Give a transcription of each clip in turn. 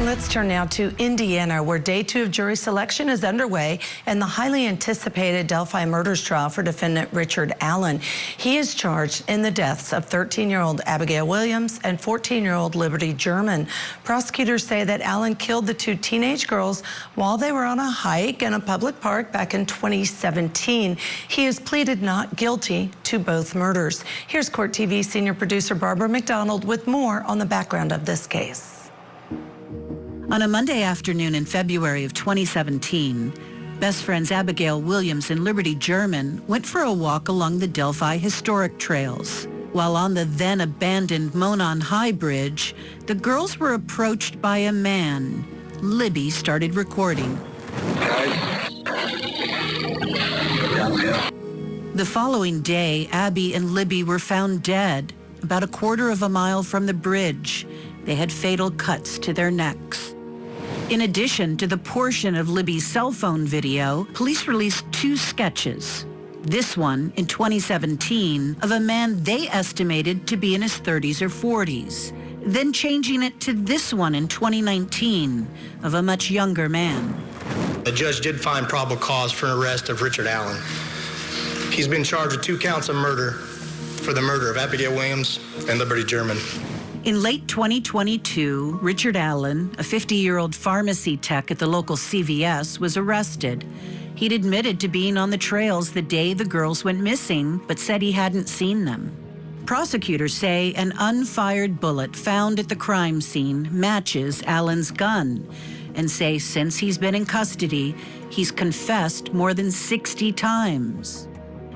Let's turn now to Indiana, where day 2 of jury selection is underway in the highly anticipated Delphi murders trial for defendant Richard Allen. He is charged in the deaths of 13-year-old Abigail Williams and 14-year-old Liberty German. Prosecutors say that Allen killed the 2 teenage girls while they were on a hike in a public park back in 2017. He has pleaded not guilty to both murders. Here's Court TV senior producer Barbara McDonald with more on the background of this case. On a Monday afternoon in February of 2017, best friends Abigail Williams and Liberty German went for a walk along the Delphi historic trails. While on the then abandoned Monon High Bridge, the girls were approached by a man. Libby started recording. The following day, Abby and Libby were found dead about a quarter of a mile from the bridge. They had fatal cuts to their necks. In addition to the portion of Libby's cell phone video, police released 2 sketches. This one, in 2017, of a man they estimated to be in his 30s or 40s, then changing it to this one in 2019 of a much younger man. The judge did find probable cause for an arrest of Richard Allen. He's been charged with 2 counts of murder for the murder of Abigail Williams and Liberty German. In late 2022, Richard Allen, a 50-year-old pharmacy tech at the local CVS, was arrested. He'd admitted to being on the trails the day the girls went missing, but said he hadn't seen them. Prosecutors say an unfired bullet found at the crime scene matches Allen's gun, and say since he's been in custody, he's confessed more than 60 times.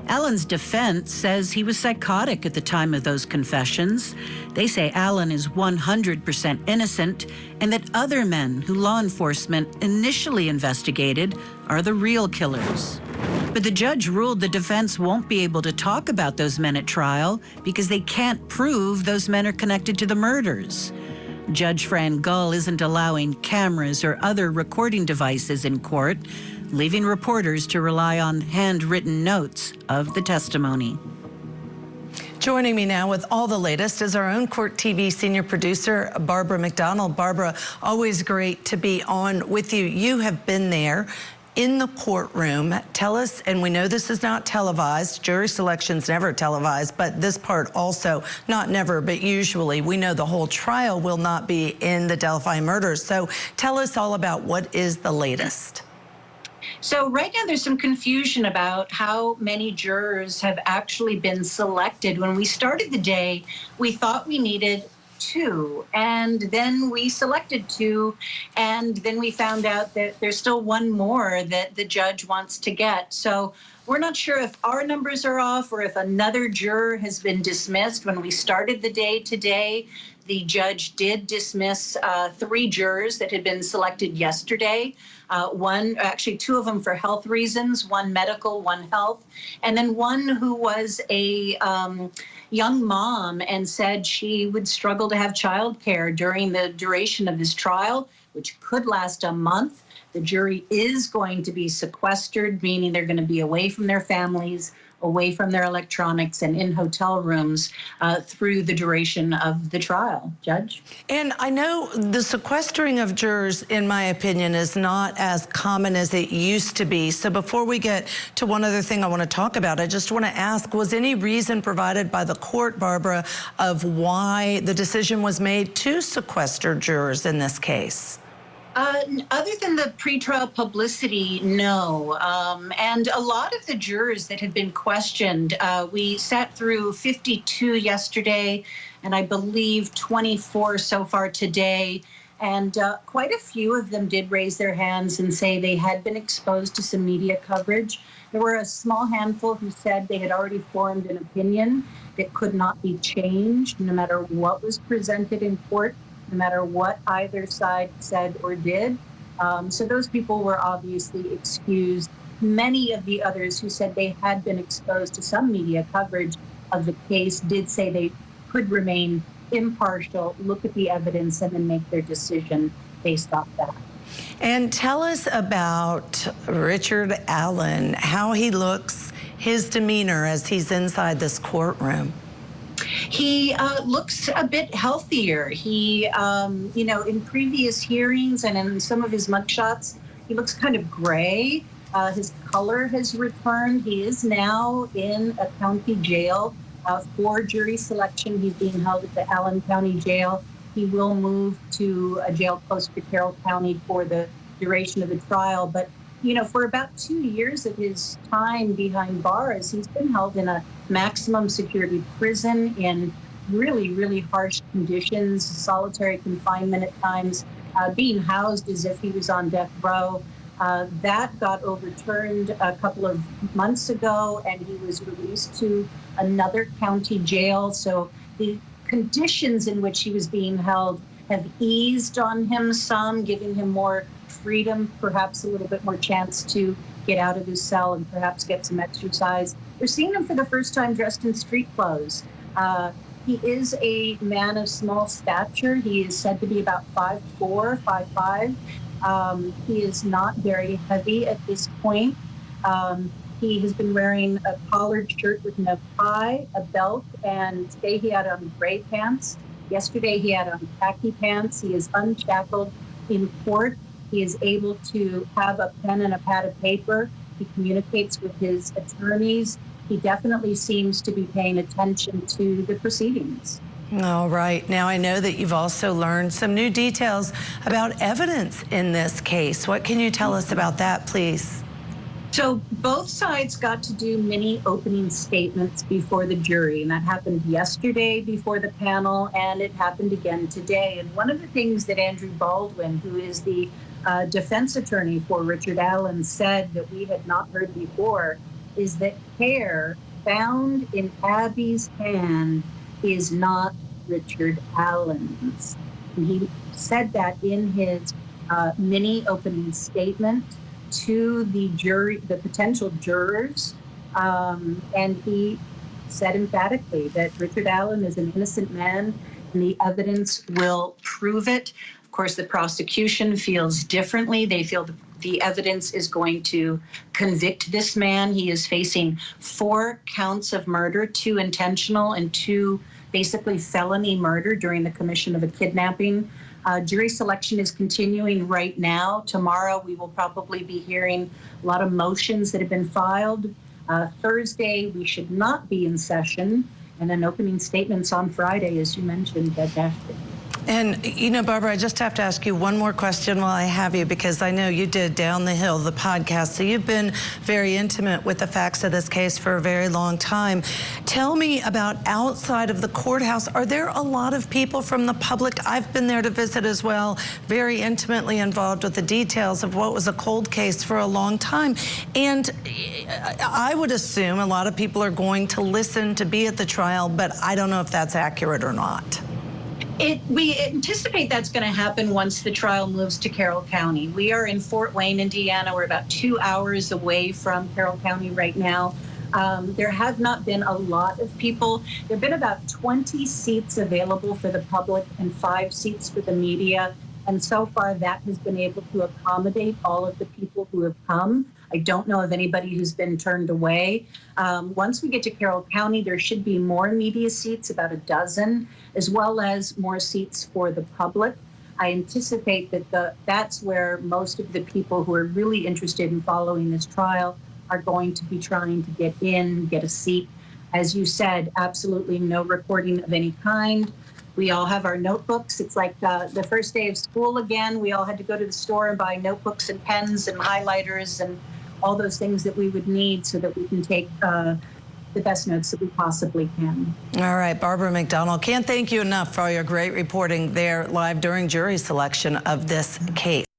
Allen's defense says he was psychotic at the time of those confessions. They say Allen is 100% innocent and that other men who law enforcement initially investigated are the real killers. But the judge ruled the defense won't be able to talk about those men at trial because they can't prove those men are connected to the murders. Judge Fran Gull isn't allowing cameras or other recording devices in court, leaving reporters to rely on handwritten notes of the testimony. Joining me now with all the latest is our own Court TV senior producer, Barbara McDonald. Barbara, always great to be on with you. You have been there in the courtroom. Tell us, and we know this is not televised, jury selection's never televised, but this part also, not never, but usually, we know the whole trial will not be in the Delphi murders. So tell us all about what is the latest. So right now there's some confusion about how many jurors have actually been selected. When we started the day, we thought we needed 2, and then we selected 2, and then we found out that there's still 1 more that the judge wants to get. So we're not sure if our numbers are off or if another juror has been dismissed. When we started the day today, the judge did dismiss 3 jurors that had been selected yesterday. 2 of them for health reasons, 1 medical, 1 health, and then 1 who was a young mom and said she would struggle to have childcare during the duration of this trial, which could last a month. The jury is going to be sequestered, meaning they're going to be away from their families, away from their electronics, and in hotel rooms through the duration of the trial. Judge? And I know the sequestering of jurors, in my opinion, is not as common as it used to be. So before we get to one other thing I want to talk about, I just want to ask, was any reason provided by the court, Barbara, of why the decision was made to sequester jurors in this case? Other than the pretrial publicity, no. And a lot of the jurors that had been questioned, we sat through 52 yesterday, and I believe 24 so far today. And quite a few of them did raise their hands and say they had been exposed to some media coverage. There were a small handful who said they had already formed an opinion that could not be changed no matter what was presented in court, no matter what either side said or did. So those people were obviously excused. Many of the others who said they had been exposed to some media coverage of the case did say they could remain impartial, look at the evidence, and then make their decision based off that. And tell us about Richard Allen, how he looks, his demeanor as he's inside this courtroom. He looks a bit healthier. He, in previous hearings and in some of his mugshots, he looks kind of gray. His color has returned. He is now in a county jail for jury selection. He's being held at the Allen County Jail. He will move to a jail close to Carroll County for the duration of the trial. But, for about 2 years of his time behind bars, he's been held in a maximum security prison in really, really harsh conditions, solitary confinement at times, being housed as if he was on death row. That got overturned a couple of months ago, and he was released to another county jail. So the conditions in which he was being held have eased on him some, giving him more freedom, perhaps a little bit more chance to get out of his cell and perhaps get some exercise. We're seeing him for the first time dressed in street clothes. He is a man of small stature. He is said to be about 5'4", 5'5". He is not very heavy at this point. He has been wearing a collared shirt with no tie, a belt, and today he had on gray pants. Yesterday he had on khaki pants. He is unshackled in court. He is able to have a pen and a pad of paper. He communicates with his attorneys. He definitely seems to be paying attention to the proceedings. All right. Now, I know that you've also learned some new details about evidence in this case. What can you tell us about that, please? So both sides got to do mini opening statements before the jury, and that happened yesterday before the panel, and it happened again today. And one of the things that Andrew Baldwin, who is the defense attorney for Richard Allen, said that we had not heard before is that hair found in Abby's hand is not Richard Allen's. And he said that in his mini opening statement to the jury, the potential jurors, and he said emphatically that Richard Allen is an innocent man and the evidence will prove it. Of course, the prosecution feels differently. They feel the evidence is going to convict this man. He is facing 4 counts of murder, 2 intentional and 2 basically felony murder during the commission of a kidnapping. Jury selection is continuing right now. Tomorrow we will probably be hearing a lot of motions that have been filed. Thursday we should not be in session, and then opening statements on Friday, as you mentioned, Ashley. And, Barbara, I just have to ask you one more question while I have you, because I know you did Down the Hill, the podcast, so you've been very intimate with the facts of this case for a very long time. Tell me about outside of the courthouse. Are there a lot of people from the public? I've been there to visit as well, very intimately involved with the details of what was a cold case for a long time. And I would assume a lot of people are going to listen to be at the trial, but I don't know if that's accurate or not. We anticipate that's going to happen once the trial moves to Carroll County. We are in Fort Wayne, Indiana. We're about 2 hours away from Carroll County right now. There have not been a lot of people. There have been about 20 seats available for the public and 5 seats for the media. And so far, that has been able to accommodate all of the people who have come. I don't know of anybody who's been turned away. Once we get to Carroll County, there should be more media seats, about a dozen, as well as more seats for the public. I anticipate that that's where most of the people who are really interested in following this trial are going to be trying to get a seat. As you said, absolutely no recording of any kind. We all have our notebooks. It's like the first day of school again. We all had to go to the store and buy notebooks and pens and highlighters and all those things that we would need so that we can take the best notes that we possibly can. All right, Barbara McDonald, can't thank you enough for all your great reporting there live during jury selection of this case.